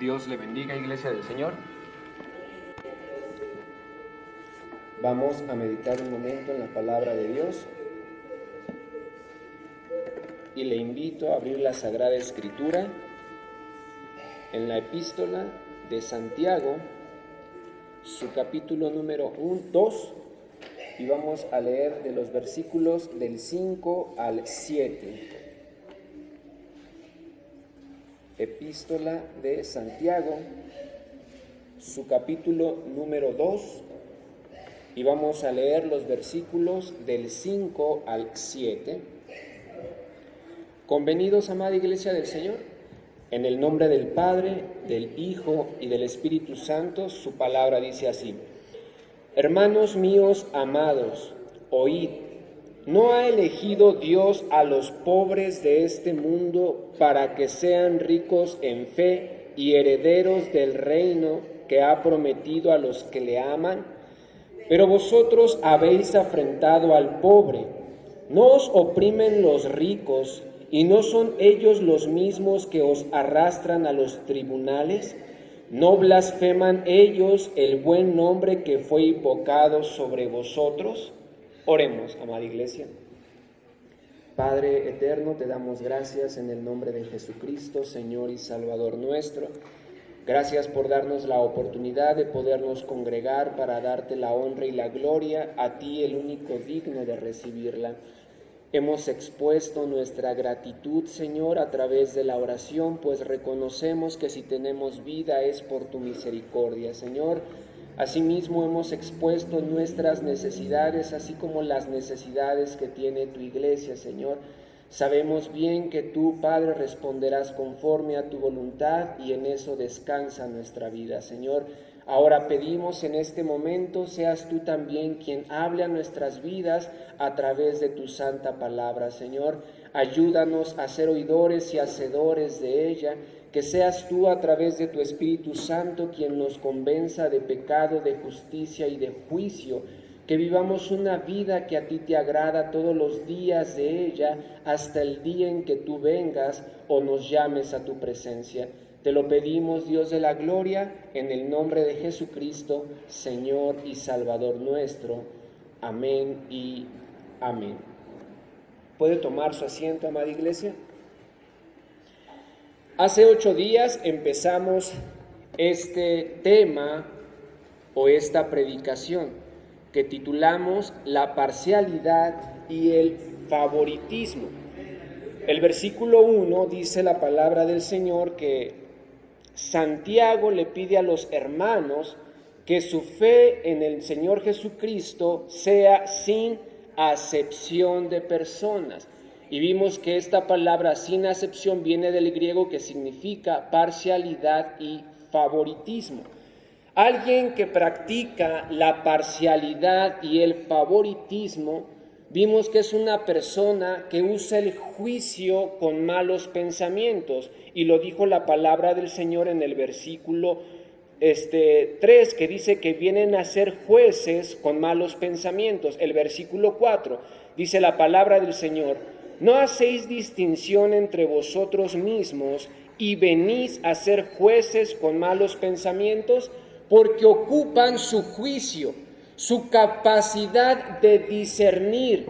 Dios le bendiga, Iglesia del Señor. Vamos a meditar un momento en la palabra de Dios y le invito a abrir la Sagrada Escritura en la Epístola de Santiago, su capítulo número 2, y vamos a leer de los versículos del 5 al 7. Epístola de Santiago, su capítulo número 2, y vamos a leer los versículos del 5 al 7. Convenidos, amada Iglesia del Señor, en el nombre del Padre, del Hijo y del Espíritu Santo, su palabra dice así: Hermanos míos amados, oíd, ¿no ha elegido Dios a los pobres de este mundo para que sean ricos en fe y herederos del reino que ha prometido a los que le aman? Pero vosotros habéis afrentado al pobre. ¿No os oprimen los ricos y no son ellos los mismos que os arrastran a los tribunales? ¿No blasfeman ellos el buen nombre que fue invocado sobre vosotros? Oremos, amada Iglesia. Padre eterno, te damos gracias en el nombre de Jesucristo, Señor y Salvador nuestro. Gracias por darnos la oportunidad de podernos congregar para darte la honra y la gloria, a ti el único digno de recibirla. Hemos expuesto nuestra gratitud, Señor, a través de la oración, pues reconocemos que si tenemos vida es por tu misericordia, Señor. Asimismo hemos expuesto nuestras necesidades, así como las necesidades que tiene tu iglesia, Señor. Sabemos bien que tú, Padre, responderás conforme a tu voluntad y en eso descansa nuestra vida, Señor. Ahora pedimos en este momento, seas tú también quien hable a nuestras vidas a través de tu santa palabra, Señor. Ayúdanos a ser oidores y hacedores de ella, que seas tú a través de tu Espíritu Santo quien nos convenza de pecado, de justicia y de juicio, que vivamos una vida que a ti te agrada todos los días de ella, hasta el día en que tú vengas o nos llames a tu presencia. Te lo pedimos, Dios de la gloria, en el nombre de Jesucristo, Señor y Salvador nuestro. Amén y amén. ¿Puede tomar su asiento, amada Iglesia? Hace 8 días empezamos este tema o esta predicación que titulamos La parcialidad y el favoritismo. El versículo 1 dice la palabra del Señor que Santiago le pide a los hermanos que su fe en el Señor Jesucristo sea sin acepción de personas. Y vimos que esta palabra sin acepción viene del griego que significa parcialidad y favoritismo. Alguien que practica la parcialidad y el favoritismo, vimos que es una persona que usa el juicio con malos pensamientos, y lo dijo la palabra del Señor en el versículo 3, que dice que vienen a ser jueces con malos pensamientos. El versículo 4 dice la palabra del Señor: ¿no hacéis distinción entre vosotros mismos y venís a ser jueces con malos pensamientos? Porque ocupan su juicio, su capacidad de discernir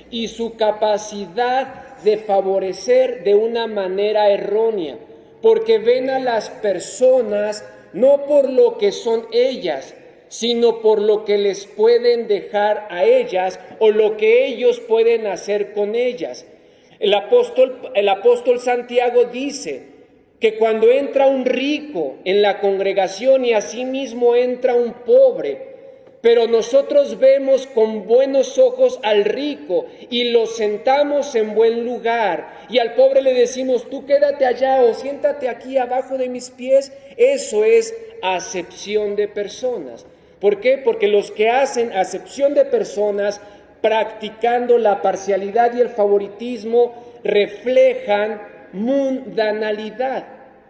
y su capacidad de favorecer de una manera errónea, porque ven a las personas no por lo que son ellas, sino por lo que les pueden dejar a ellas o lo que ellos pueden hacer con ellas. El apóstol Santiago dice que cuando entra un rico en la congregación y asimismo entra un pobre, pero nosotros vemos con buenos ojos al rico y lo sentamos en buen lugar, y al pobre le decimos: tú quédate allá o siéntate aquí abajo de mis pies, eso es acepción de personas. ¿Por qué? Porque los que hacen acepción de personas practicando la parcialidad y el favoritismo reflejan mundanalidad.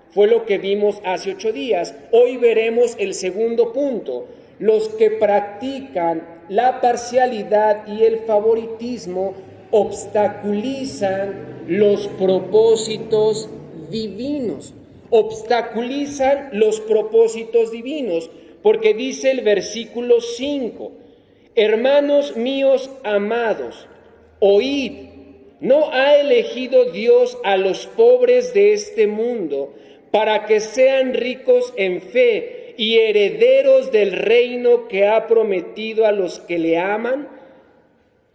Fue lo que vimos hace 8 días. Hoy veremos el segundo punto. Los que practican la parcialidad y el favoritismo obstaculizan los propósitos divinos. obstaculizan los propósitos divinos, porque dice el versículo 5, hermanos míos amados, oíd, ¿no ha elegido Dios a los pobres de este mundo para que sean ricos en fe y herederos del reino que ha prometido a los que le aman?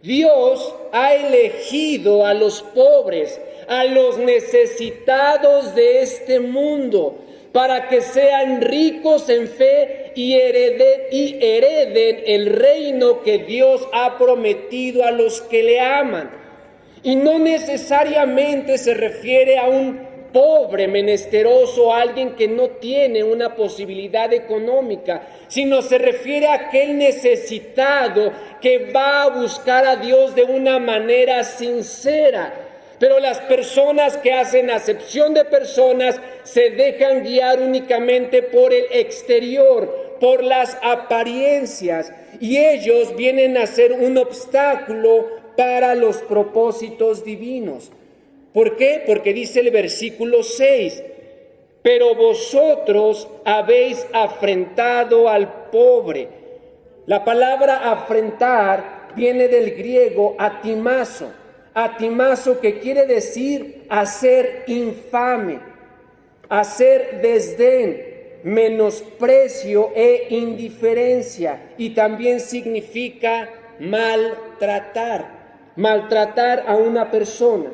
Dios ha elegido a los pobres, a los necesitados de este mundo, para que sean ricos en fe y hereden el reino que Dios ha prometido a los que le aman. Y no necesariamente se refiere a un pobre, menesteroso, alguien que no tiene una posibilidad económica, sino se refiere a aquel necesitado que va a buscar a Dios de una manera sincera. Pero las personas que hacen acepción de personas se dejan guiar únicamente por el exterior, por las apariencias, y ellos vienen a ser un obstáculo para los propósitos divinos. ¿Por qué? Porque dice el versículo 6, pero vosotros habéis afrentado al pobre. La palabra afrentar viene del griego atimazo, que quiere decir hacer infame, hacer desdén, menosprecio e indiferencia, y también significa maltratar a una persona.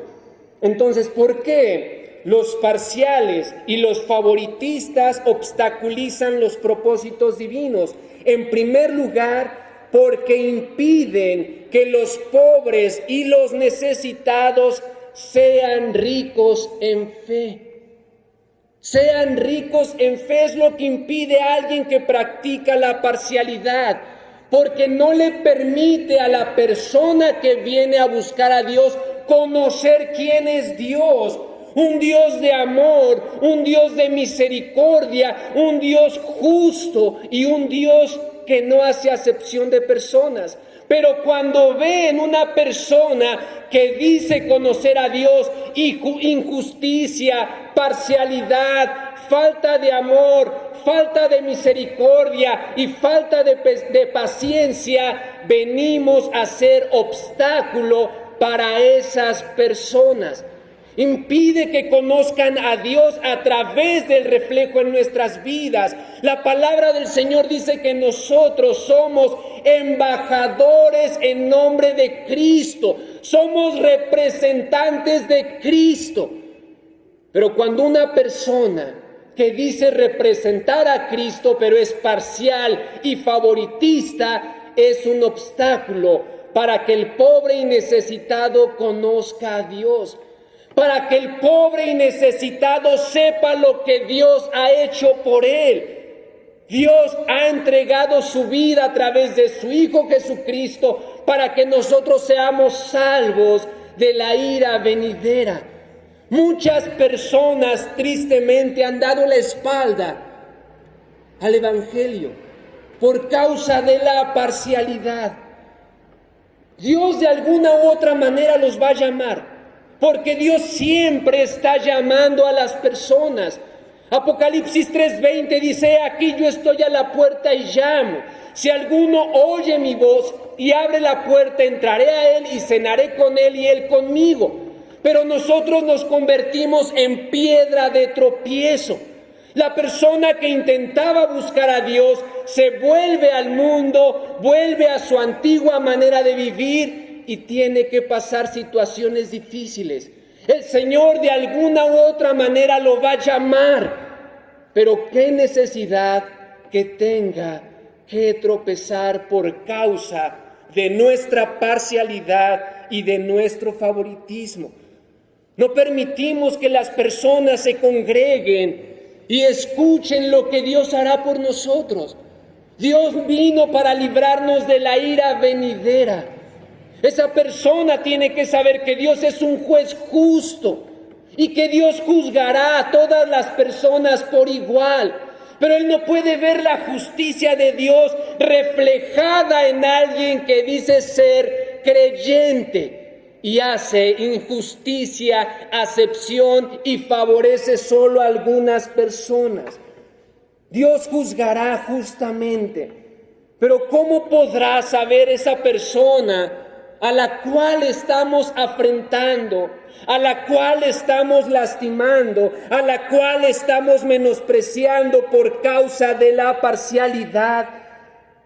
Entonces, ¿por qué los parciales y los favoritistas obstaculizan los propósitos divinos? En primer lugar, porque impiden que los pobres y los necesitados sean ricos en fe. Sean ricos en fe es lo que impide a alguien que practica la parcialidad, porque no le permite a la persona que viene a buscar a Dios conocer quién es Dios, un Dios de amor, un Dios de misericordia, un Dios justo y un Dios que no hace acepción de personas. Pero cuando ven una persona que dice conocer a Dios, injusticia, parcialidad, falta de amor, falta de misericordia y falta de paciencia, venimos a ser obstáculo para esas personas. Impide que conozcan a Dios a través del reflejo en nuestras vidas. La palabra del Señor dice que nosotros somos embajadores en nombre de Cristo. Somos representantes de Cristo. Pero cuando una persona que dice representar a Cristo, pero es parcial y favoritista, es un obstáculo para que el pobre y necesitado conozca a Dios, para que el pobre y necesitado sepa lo que Dios ha hecho por él. Dios ha entregado su vida a través de su Hijo Jesucristo para que nosotros seamos salvos de la ira venidera. Muchas personas tristemente han dado la espalda al Evangelio por causa de la parcialidad. Dios de alguna u otra manera los va a llamar, porque Dios siempre está llamando a las personas. Apocalipsis 3:20 dice, aquí yo estoy a la puerta y llamo. Si alguno oye mi voz y abre la puerta, entraré a él y cenaré con él y él conmigo. Pero nosotros nos convertimos en piedra de tropiezo. La persona que intentaba buscar a Dios se vuelve al mundo, vuelve a su antigua manera de vivir y tiene que pasar situaciones difíciles. El Señor de alguna u otra manera lo va a llamar, pero qué necesidad que tenga que tropezar por causa de nuestra parcialidad y de nuestro favoritismo. No permitimos que las personas se congreguen y escuchen lo que Dios hará por nosotros. Dios vino para librarnos de la ira venidera. Esa persona tiene que saber que Dios es un juez justo y que Dios juzgará a todas las personas por igual. Pero él no puede ver la justicia de Dios reflejada en alguien que dice ser creyente y hace injusticia, acepción y favorece solo a algunas personas. Dios juzgará justamente, pero ¿cómo podrá saber esa persona a la cual estamos afrentando, a la cual estamos lastimando, a la cual estamos menospreciando por causa de la parcialidad?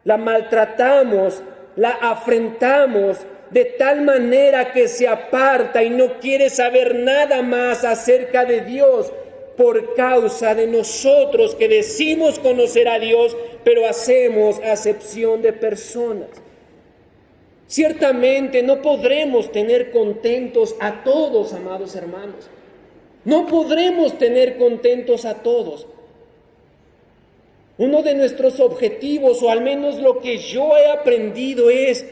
La maltratamos, la afrentamos de tal manera que se aparta y no quiere saber nada más acerca de Dios por causa de nosotros que decimos conocer a Dios, pero hacemos acepción de personas. Ciertamente no podremos tener contentos a todos, amados hermanos. No podremos tener contentos a todos. Uno de nuestros objetivos, o al menos lo que yo he aprendido, es: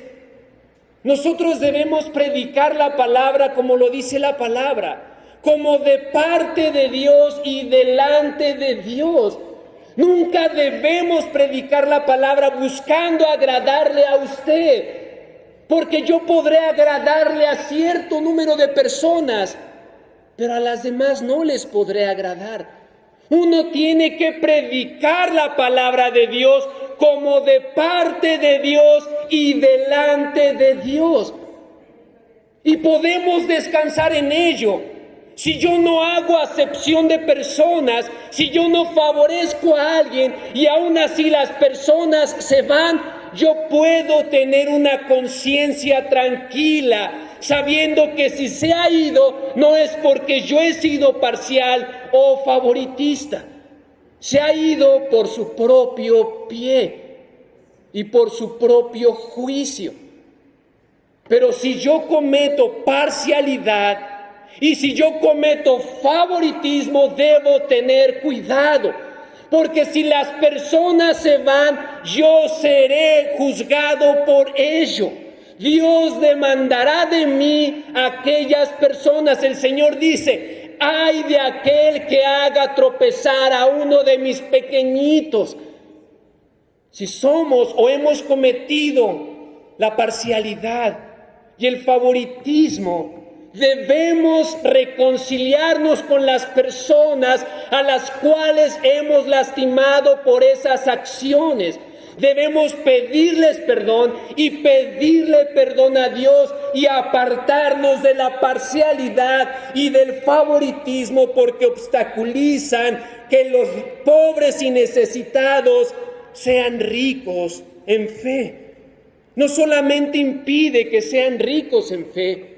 nosotros debemos predicar la palabra como lo dice la palabra, como de parte de Dios y delante de Dios. Nunca debemos predicar la palabra buscando agradarle a usted, porque yo podré agradarle a cierto número de personas, pero a las demás no les podré agradar. Uno tiene que predicar la palabra de Dios como de parte de Dios y delante de Dios. Y podemos descansar en ello. Si yo no hago acepción de personas, si yo no favorezco a alguien y aún así las personas se van, yo puedo tener una conciencia tranquila, sabiendo que si se ha ido no es porque yo he sido parcial o favoritista. Se ha ido por su propio pie y por su propio juicio. Pero si yo cometo parcialidad y si yo cometo favoritismo, debo tener cuidado, porque si las personas se van, yo seré juzgado por ello. Dios demandará de mí a aquellas personas. El Señor dice: ay de aquel que haga tropezar a uno de mis pequeñitos. Si somos o hemos cometido la parcialidad y el favoritismo, debemos reconciliarnos con las personas a las cuales hemos lastimado por esas acciones. Debemos pedirles perdón y pedirle perdón a Dios y apartarnos de la parcialidad y del favoritismo, porque obstaculizan que los pobres y necesitados sean ricos en fe. No solamente impide que sean ricos en fe,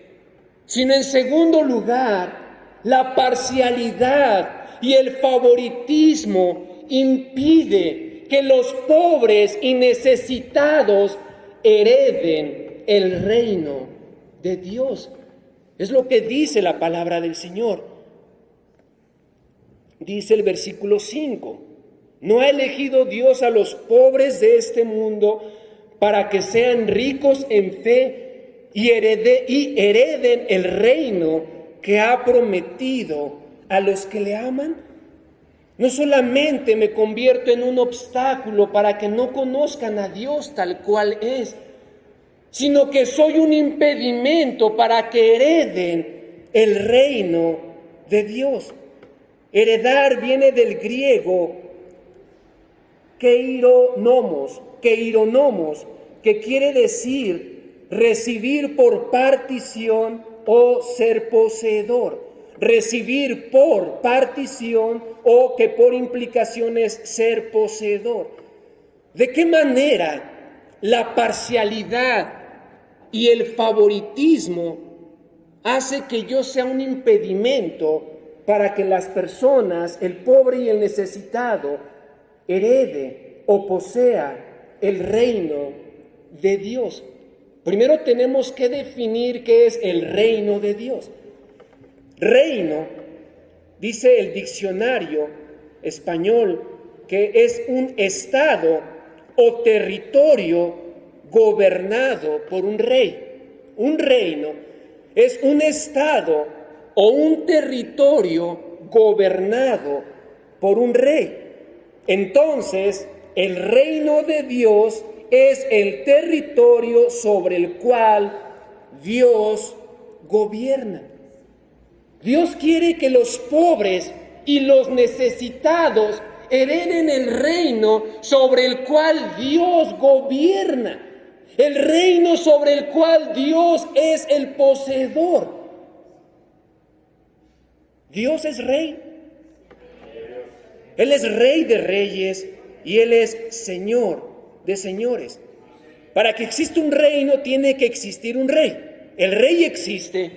sino en segundo lugar, la parcialidad y el favoritismo impide que los pobres y necesitados hereden el reino de Dios. Es lo que dice la palabra del Señor. Dice el versículo 5: ¿no ha elegido Dios a los pobres de este mundo para que sean ricos en fe y hereden el reino que ha prometido a los que le aman? No solamente me convierto en un obstáculo para que no conozcan a Dios tal cual es, sino que soy un impedimento para que hereden el reino de Dios. Heredar viene del griego keironomos, que quiere decir recibir por partición o ser poseedor. Recibir por partición o que por implicación es ser poseedor. ¿De qué manera la parcialidad y el favoritismo hace que yo sea un impedimento para que las personas, el pobre y el necesitado, herede o posea el reino de Dios? Primero tenemos que definir qué es el reino de Dios. Reino, dice el diccionario español, que es un estado o territorio gobernado por un rey. Un reino es un estado o un territorio gobernado por un rey. Entonces, el reino de Dios es el territorio sobre el cual Dios gobierna. Dios quiere que los pobres y los necesitados hereden el reino sobre el cual Dios gobierna, el reino sobre el cual Dios es el poseedor. Dios es rey. Él es rey de reyes y Él es señor de señores. Para que exista un reino tiene que existir un rey. El rey existe,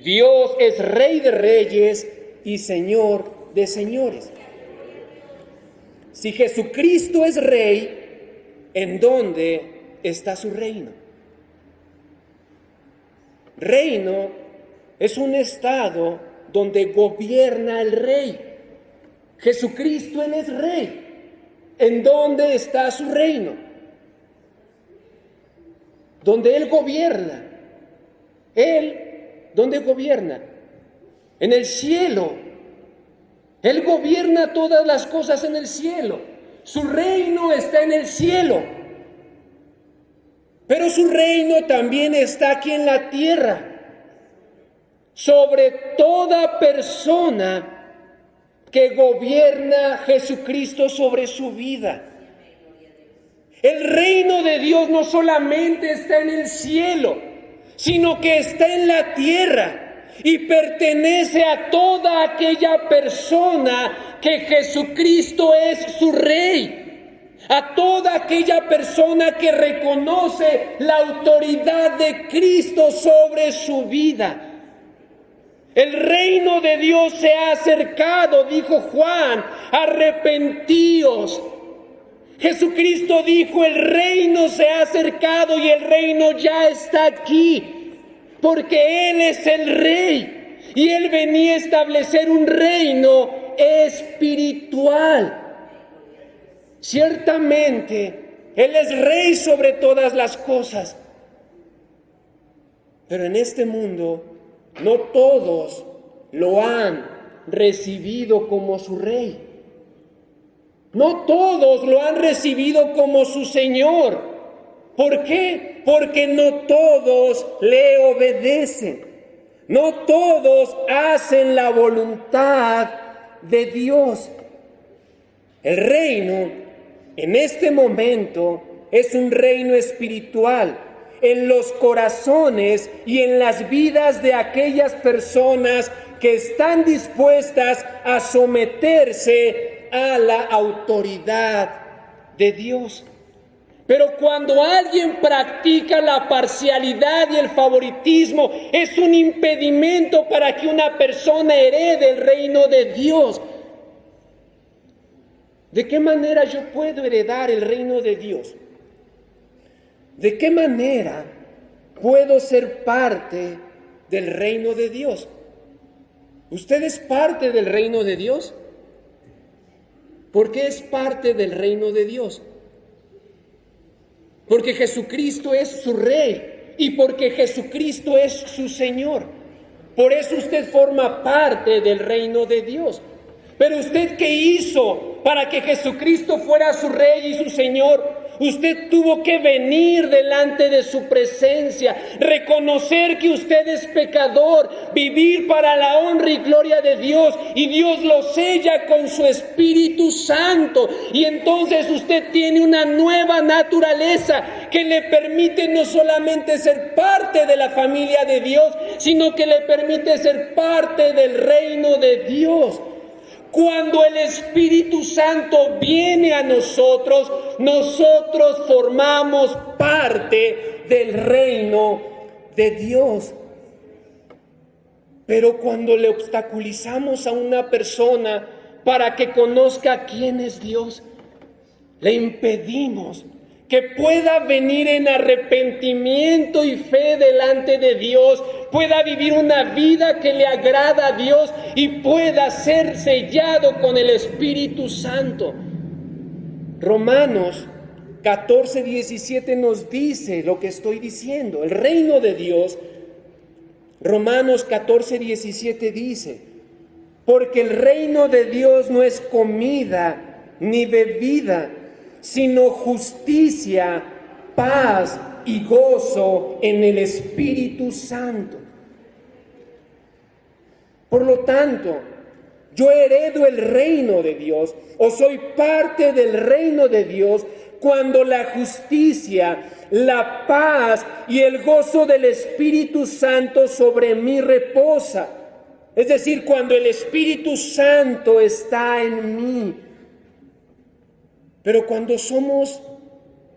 Dios es rey de reyes y señor de señores. Si Jesucristo es rey, ¿en dónde está su reino? Reino es un estado donde gobierna el rey. Jesucristo, Él es rey. ¿En dónde está su reino? Donde Él gobierna. Él, ¿dónde gobierna? En el cielo. Él gobierna todas las cosas en el cielo. Su reino está en el cielo. Pero su reino también está aquí en la tierra. Sobre toda persona que gobierna Jesucristo sobre su vida. El reino de Dios no solamente está en el cielo, sino que está en la tierra y pertenece a toda aquella persona que Jesucristo es su rey, a toda aquella persona que reconoce la autoridad de Cristo sobre su vida. El reino de Dios se ha acercado, dijo Juan, arrepentíos. Jesucristo dijo, el reino se ha acercado y el reino ya está aquí, porque Él es el rey y Él venía a establecer un reino espiritual. Ciertamente, Él es rey sobre todas las cosas, pero en este mundo no todos lo han recibido como su rey. No todos lo han recibido como su Señor. ¿Por qué? Porque no todos le obedecen. No todos hacen la voluntad de Dios. El reino en este momento es un reino espiritual en los corazones y en las vidas de aquellas personas que están dispuestas a someterse a la autoridad de Dios. Pero cuando alguien practica la parcialidad y el favoritismo, es un impedimento para que una persona herede el reino de Dios. ¿De qué manera yo puedo heredar el reino de Dios? ¿De qué manera puedo ser parte del reino de Dios? ¿Usted es parte del reino de Dios? ¿Por qué es parte del reino de Dios? Porque Jesucristo es su Rey y porque Jesucristo es su Señor. Por eso usted forma parte del reino de Dios. Pero ¿usted qué hizo para que Jesucristo fuera su Rey y su Señor? Usted tuvo que venir delante de su presencia, reconocer que usted es pecador, vivir para la honra y gloria de Dios, y Dios lo sella con su Espíritu Santo, y entonces usted tiene una nueva naturaleza que le permite no solamente ser parte de la familia de Dios, sino que le permite ser parte del reino de Dios. Cuando el Espíritu Santo viene a nosotros, nosotros formamos parte del reino de Dios. Pero cuando le obstaculizamos a una persona para que conozca quién es Dios, le impedimos que pueda venir en arrepentimiento y fe delante de Dios, pueda vivir una vida que le agrada a Dios y pueda ser sellado con el Espíritu Santo. Romanos 14:17 nos dice lo que estoy diciendo. El reino de Dios, Romanos 14:17 dice, porque el reino de Dios no es comida ni bebida, sino justicia, paz y gozo en el Espíritu Santo. Por lo tanto, yo heredo el reino de Dios o soy parte del reino de Dios cuando la justicia, la paz y el gozo del Espíritu Santo sobre mí reposa. Es decir, cuando el Espíritu Santo está en mí. Pero cuando somos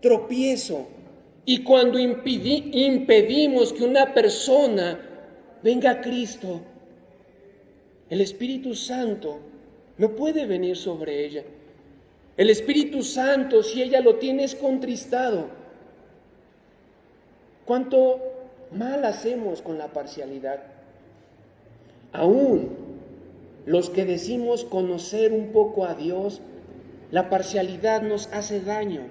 tropiezo y cuando impedimos que una persona venga a Cristo, el Espíritu Santo no puede venir sobre ella. El Espíritu Santo, si ella lo tiene, es contristado. ¿Cuánto mal hacemos con la parcialidad? Aún los que decimos conocer un poco a Dios, la parcialidad nos hace daño.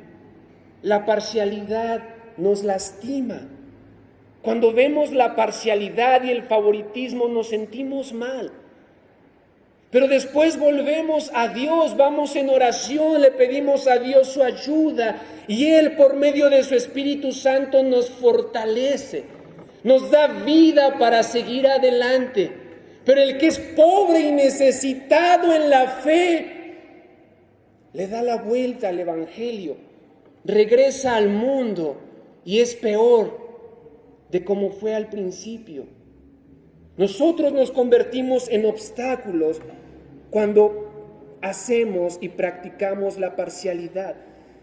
La parcialidad nos lastima. Cuando vemos la parcialidad y el favoritismo nos sentimos mal. Pero después volvemos a Dios, vamos en oración, le pedimos a Dios su ayuda y Él por medio de su Espíritu Santo nos fortalece, nos da vida para seguir adelante. Pero el que es pobre y necesitado en la fe, le da la vuelta al Evangelio, regresa al mundo y es peor de como fue al principio. Nosotros nos convertimos en obstáculos cuando hacemos y practicamos la parcialidad.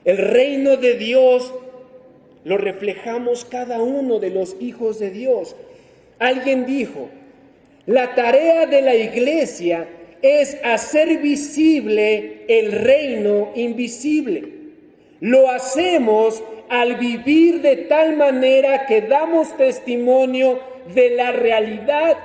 El reino de Dios lo reflejamos cada uno de los hijos de Dios. Alguien dijo, la tarea de la iglesia es hacer visible el reino invisible. Lo hacemos al vivir de tal manera que damos testimonio de la realidad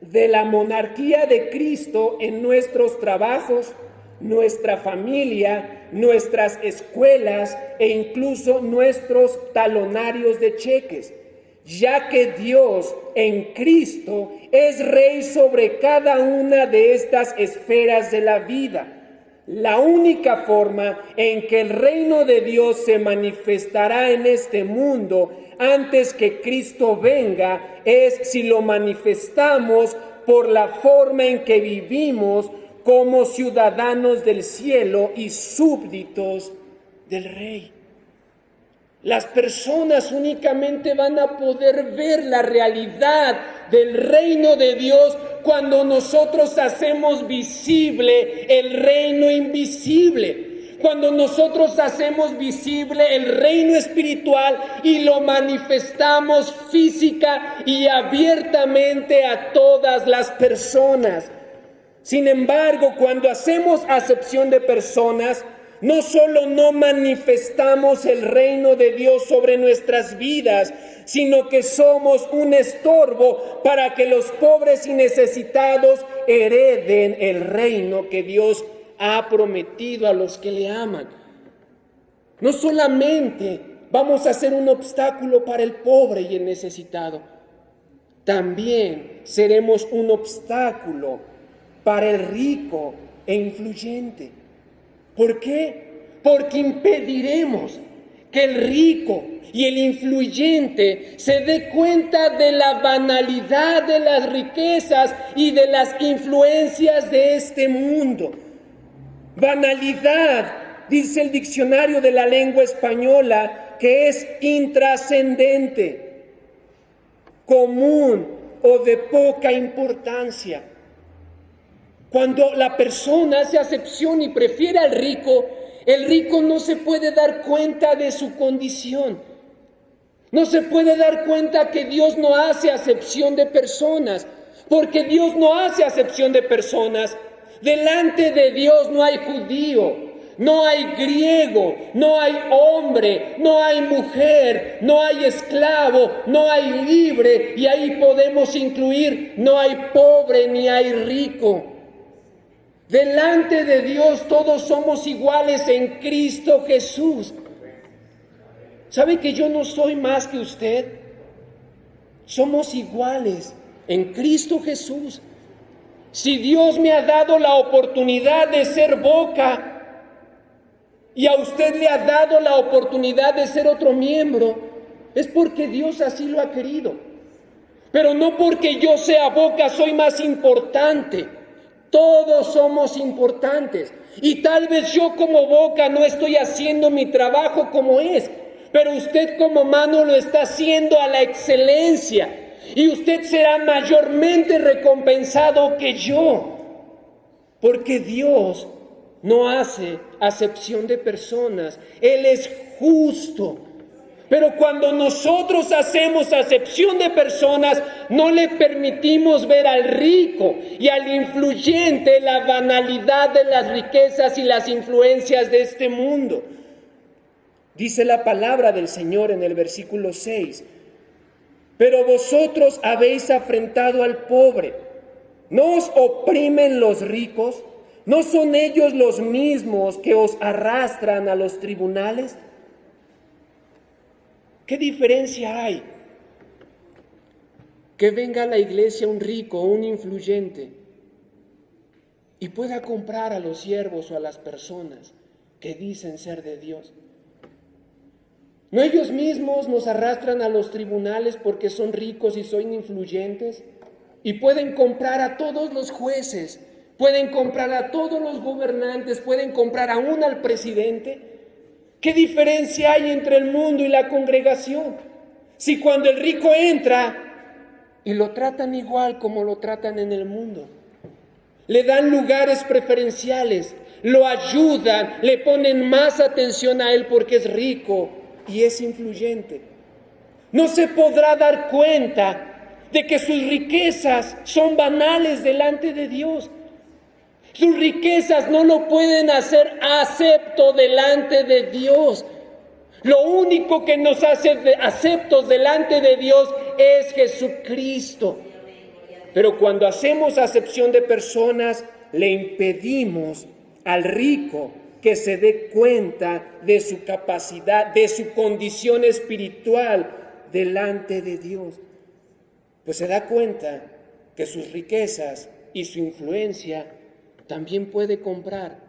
de la monarquía de Cristo en nuestros trabajos, nuestra familia, nuestras escuelas e incluso nuestros talonarios de cheques, ya que Dios en Cristo es Rey sobre cada una de estas esferas de la vida. La única forma en que el reino de Dios se manifestará en este mundo antes que Cristo venga es si lo manifestamos por la forma en que vivimos como ciudadanos del cielo y súbditos del Rey. Las personas únicamente van a poder ver la realidad del reino de Dios cuando nosotros hacemos visible el reino invisible. Cuando nosotros hacemos visible el reino espiritual y lo manifestamos física y abiertamente a todas las personas. Sin embargo, cuando hacemos acepción de personas, no solo no manifestamos el reino de Dios sobre nuestras vidas, sino que somos un estorbo para que los pobres y necesitados hereden el reino que Dios ha prometido a los que le aman. No solamente vamos a ser un obstáculo para el pobre y el necesitado, también seremos un obstáculo para el rico e influyente. ¿Por qué? Porque impediremos que el rico y el influyente se dé cuenta de la banalidad de las riquezas y de las influencias de este mundo. Banalidad, dice el diccionario de la lengua española, que es intrascendente, común o de poca importancia. Cuando la persona hace acepción y prefiere al rico, el rico no se puede dar cuenta de su condición. No se puede dar cuenta que Dios no hace acepción de personas, porque Dios no hace acepción de personas. Delante de Dios no hay judío, no hay griego, no hay hombre, no hay mujer, no hay esclavo, no hay libre, y ahí podemos incluir, no hay pobre ni hay rico. Delante de Dios todos somos iguales en Cristo Jesús. ¿Sabe que yo no soy más que usted? Somos iguales en Cristo Jesús. Si Dios me ha dado la oportunidad de ser boca y a usted le ha dado la oportunidad de ser otro miembro, es porque Dios así lo ha querido. Pero no porque yo sea Boca soy más importante. Todos somos importantes. Y tal vez yo como Boca no estoy haciendo mi trabajo como es, pero usted como mano lo está haciendo a la excelencia. Y usted será mayormente recompensado que yo. Porque Dios no hace acepción de personas. Él es justo. Pero cuando nosotros hacemos acepción de personas, no le permitimos ver al rico y al influyente la banalidad de las riquezas y las influencias de este mundo. Dice la palabra del Señor en el versículo 6. Pero vosotros habéis afrentado al pobre. ¿No os oprimen los ricos? ¿No son ellos los mismos que os arrastran a los tribunales? ¿Qué diferencia hay? Que venga a la iglesia un rico o un influyente y pueda comprar a los siervos o a las personas que dicen ser de Dios. ¿No ellos mismos nos arrastran a los tribunales porque son ricos y son influyentes? Y pueden comprar a todos los jueces, pueden comprar a todos los gobernantes, pueden comprar aún al presidente. ¿Qué diferencia hay entre el mundo y la congregación? Si cuando el rico entra y lo tratan igual como lo tratan en el mundo, le dan lugares preferenciales, lo ayudan, le ponen más atención a él porque es rico y es influyente, no se podrá dar cuenta de que sus riquezas son banales delante de Dios. Sus riquezas no lo pueden hacer acepto delante de Dios. Lo único que nos hace aceptos delante de Dios es Jesucristo. Pero cuando hacemos acepción de personas, le impedimos al rico que se dé cuenta de su capacidad, de su condición espiritual delante de Dios. Pues se da cuenta que sus riquezas y su influencia también puede comprar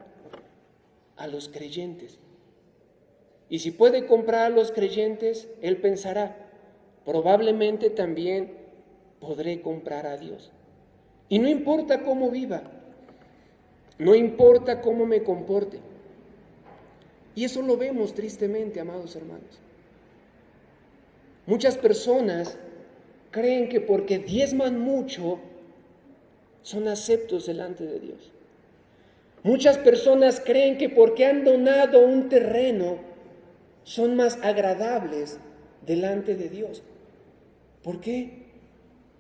a los creyentes. Y si puede comprar a los creyentes, él pensará, probablemente también podré comprar a Dios. Y no importa cómo viva, no importa cómo me comporte. Y eso lo vemos tristemente, amados hermanos. Muchas personas creen que porque diezman mucho, son aceptos delante de Dios. Muchas personas creen que porque han donado un terreno, son más agradables delante de Dios. ¿Por qué?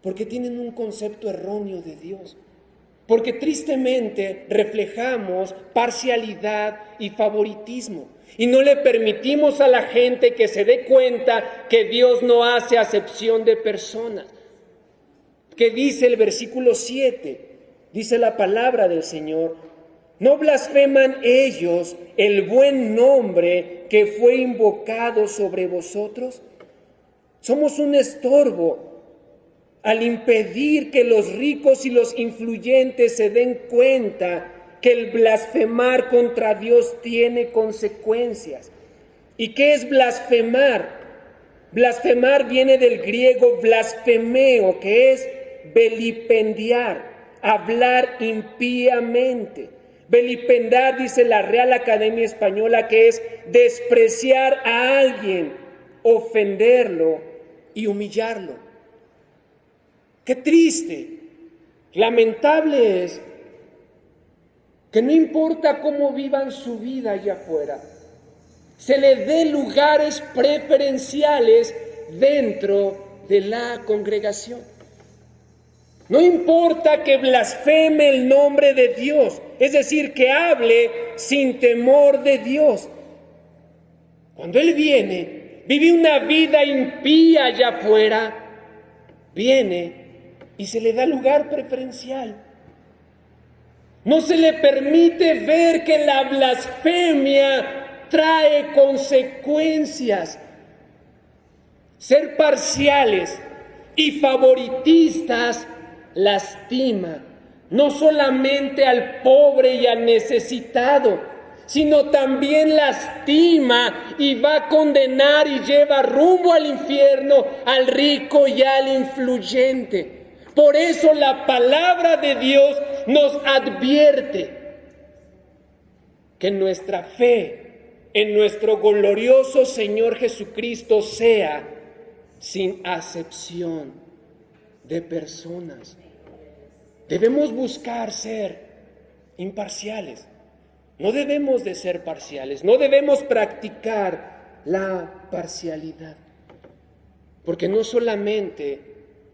Porque tienen un concepto erróneo de Dios. Porque tristemente reflejamos parcialidad y favoritismo. Y no le permitimos a la gente que se dé cuenta que Dios no hace acepción de personas. ¿Qué dice el versículo 7? Dice la palabra del Señor: ¿no blasfeman ellos el buen nombre que fue invocado sobre vosotros? Somos un estorbo al impedir que los ricos y los influyentes se den cuenta que el blasfemar contra Dios tiene consecuencias. ¿Y qué es blasfemar? Blasfemar viene del griego blasfemeo, que es vilipendiar, hablar impíamente. Vilipendar, dice la Real Academia Española, que es despreciar a alguien, ofenderlo y humillarlo. Qué triste, lamentable es que no importa cómo vivan su vida allá afuera, se les dé lugares preferenciales dentro de la congregación. No importa que blasfeme el nombre de Dios, es decir, que hable sin temor de Dios. Cuando Él viene, vive una vida impía allá afuera, viene y se le da lugar preferencial. No se le permite ver que la blasfemia trae consecuencias. Ser parciales y favoritistas lastima no solamente al pobre y al necesitado, sino también lastima y va a condenar y lleva rumbo al infierno al rico y al influyente. Por eso la palabra de Dios nos advierte que nuestra fe en nuestro glorioso Señor Jesucristo sea sin acepción de personas. Debemos buscar ser imparciales. No debemos de ser parciales, no debemos practicar la parcialidad, porque no solamente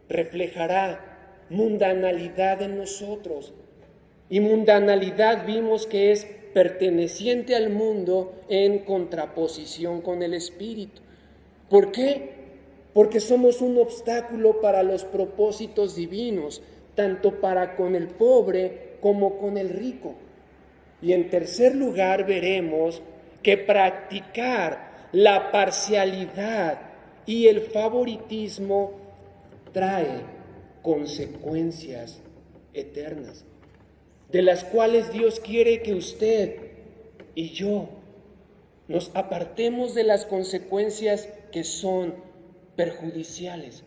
reflejará mundanalidad en nosotros, y mundanalidad vimos que es perteneciente al mundo en contraposición con el Espíritu. ¿Por qué? Porque somos un obstáculo para los propósitos divinos, tanto para con el pobre como con el rico. Y en tercer lugar veremos que practicar la parcialidad y el favoritismo trae consecuencias eternas, de las cuales Dios quiere que usted y yo nos apartemos de las consecuencias que son perjudiciales,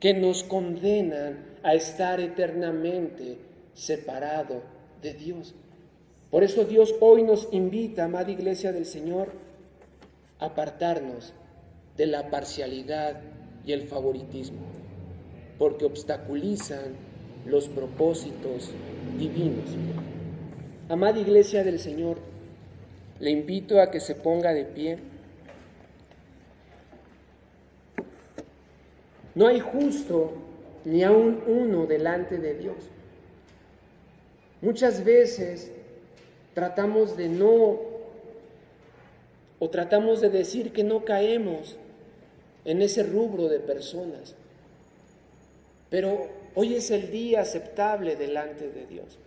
que nos condenan a estar eternamente separado de Dios. Por eso Dios hoy nos invita, amada Iglesia del Señor, a apartarnos de la parcialidad y el favoritismo, porque obstaculizan los propósitos divinos. Amada Iglesia del Señor, le invito a que se ponga de pie. No hay justo ni aun uno delante de Dios. Muchas veces tratamos de decir que no caemos en ese rubro de personas. Pero hoy es el día aceptable delante de Dios.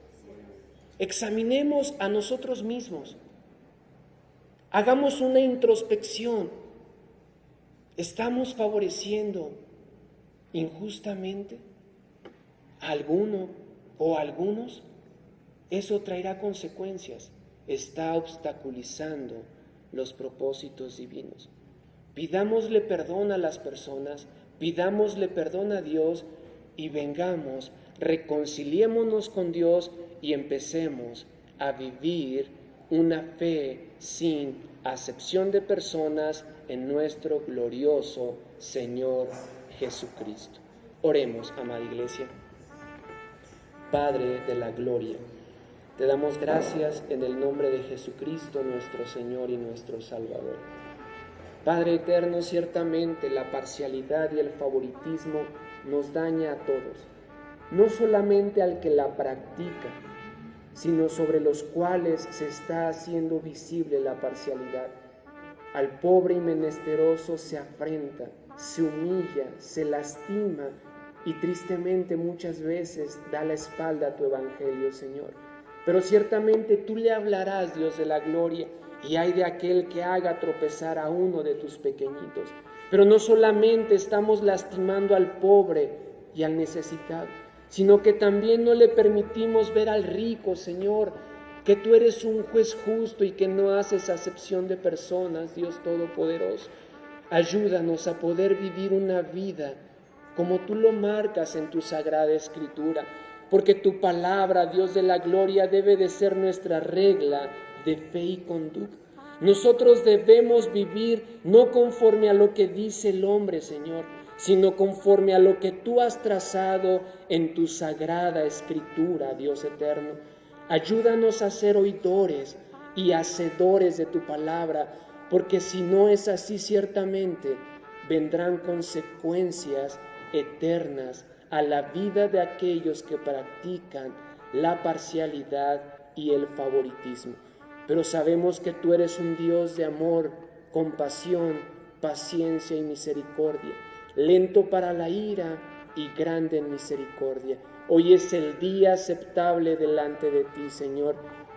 Examinemos a nosotros mismos. Hagamos una introspección. ¿Estamos favoreciendo injustamente a alguno o a algunos? Eso traerá consecuencias. Está obstaculizando los propósitos divinos. Pidámosle perdón a las personas, pidámosle perdón a Dios y vengamos, reconciliémonos con Dios y empecemos a vivir una fe sin acepción de personas en nuestro glorioso Señor Jesucristo. Oremos, amada Iglesia. Padre de la gloria, te damos gracias en el nombre de Jesucristo, nuestro Señor y nuestro Salvador. Padre eterno, ciertamente la parcialidad y el favoritismo nos daña a todos, no solamente al que la practica, sino sobre los cuales se está haciendo visible la parcialidad. Al pobre y menesteroso se afrenta, se humilla, se lastima y tristemente muchas veces da la espalda a tu evangelio, Señor. Pero ciertamente tú le hablarás, Dios de la gloria, y hay de aquel que haga tropezar a uno de tus pequeñitos. Pero no solamente estamos lastimando al pobre y al necesitado, sino que también no le permitimos ver al rico, Señor, que tú eres un juez justo y que no haces acepción de personas, Dios Todopoderoso. Ayúdanos a poder vivir una vida como tú lo marcas en tu Sagrada Escritura, porque tu palabra, Dios de la gloria, debe de ser nuestra regla de fe y conducta. Nosotros debemos vivir no conforme a lo que dice el hombre, Señor, sino conforme a lo que tú has trazado en tu Sagrada Escritura, Dios eterno. Ayúdanos a ser oidores y hacedores de tu palabra, porque si no es así, ciertamente vendrán consecuencias eternas a la vida de aquellos que practican la parcialidad y el favoritismo. Pero sabemos que tú eres un Dios de amor, compasión, paciencia y misericordia, lento para la ira y grande en misericordia. Hoy es el día aceptable delante de ti, Señor.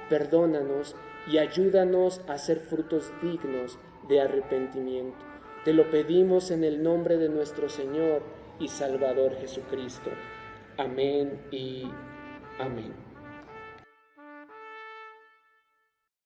Perdónanos y ayúdanos a ser frutos dignos de arrepentimiento. Te lo pedimos en el nombre de nuestro Señor y Salvador Jesucristo. Amén y amén.